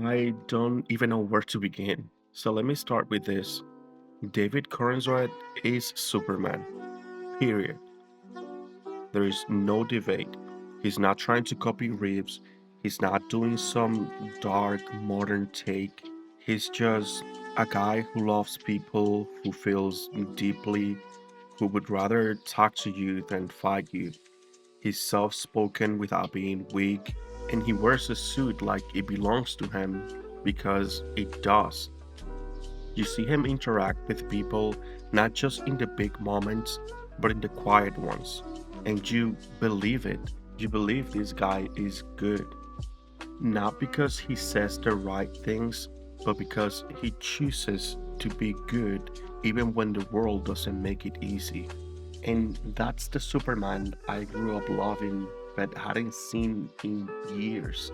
I don't even know where to begin. So let me start with this. David Corenswet is Superman. Period. There is no debate. He's not trying to copy Reeves. He's not doing some dark modern take. He's just a guy who loves people, who feels deeply, who would rather talk to you than fight you. He's soft spoken without being weak, and he wears a suit like it belongs to him because it does. You see him interact with people not just in the big moments, but in the quiet ones. And you believe it. You believe this guy is good. Not because he says the right things, but because he chooses to be good even when the world doesn't make it easy. And that's the Superman I grew up loving but hadn't seen in years.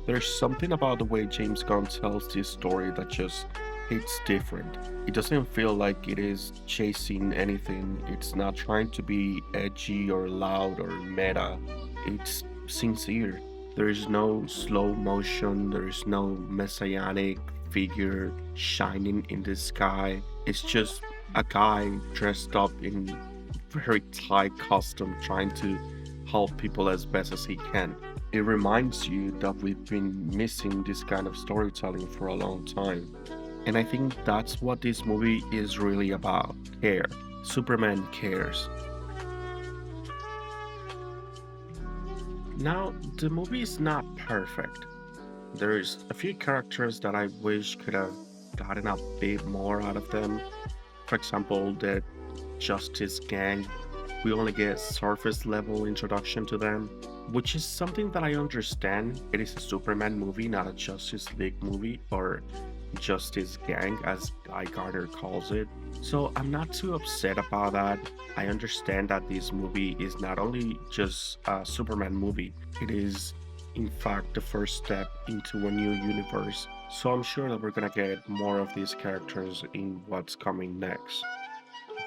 There's something about the way James Gunn tells this story that just hits different. It doesn't feel like it is chasing anything, it's not trying to be edgy or loud or meta. It's sincere. There is no slow motion, there is no messianic figure shining in the sky. It's just a guy dressed up in very tight costume trying to help people as best as he can. It reminds you that we've been missing this kind of storytelling for a long time. And I think that's what this movie is really about care. Superman cares. Now, the movie is not perfect. There's a few characters that I wish could have gotten a bit more out of them. For example, the Justice Gang. We only get surface level introduction to them, which is something that I understand. It is a Superman movie, not a Justice League movie or Justice Gang, as Guy Gardner calls it. So I'm not too upset about that. I understand that this movie is not only just a Superman movie, it is in fact the first step into a new universe. So I'm sure that we're gonna get more of these characters in what's coming next.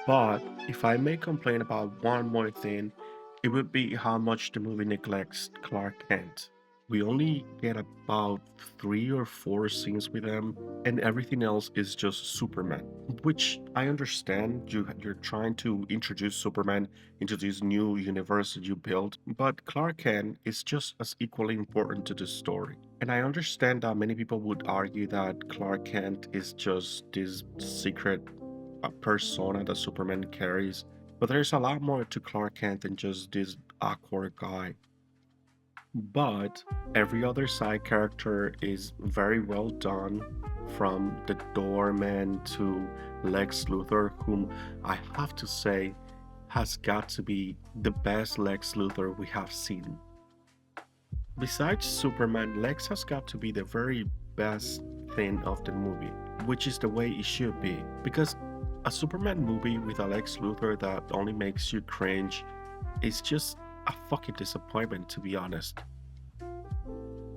But if I may complain about one more thing, it would be how much the movie neglects Clark Kent. We only get about three or four scenes with him, and everything else is just Superman. Which I understand you're trying to introduce Superman into this new universe that you built, but Clark Kent is just as equally important to the story. And I understand that many people would argue that Clark Kent is just this secret a persona that Superman carries, but there's a lot more to Clark Kent than just this awkward guy. But every other side character is very well done, from the doorman to Lex Luthor, whom I have to say has got to be the best Lex Luthor we have seen. Besides Superman, Lex has got to be the very best thing of the movie, which is the way it should be. Because a Superman movie with a Lex Luthor that only makes you cringe is just a fucking disappointment, to be honest.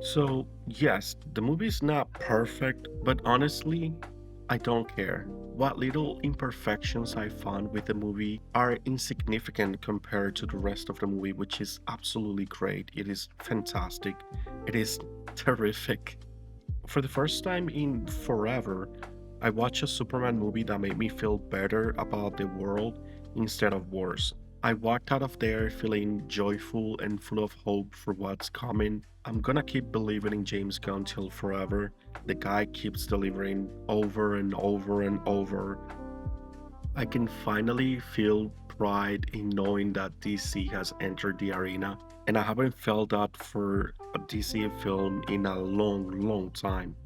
So, yes, the movie's not perfect, but honestly, I don't care. What little imperfections I found with the movie are insignificant compared to the rest of the movie, which is absolutely great. It is fantastic. It is terrific. For the first time in forever, I watched a Superman movie that made me feel better about the world instead of worse. I walked out of there feeling joyful and full of hope for what's coming. I'm gonna keep believing in James Gunn till forever. The guy keeps delivering over and over and over. I can finally feel pride in knowing that DC has entered the arena, and I haven't felt that for a DC film in a long, long time.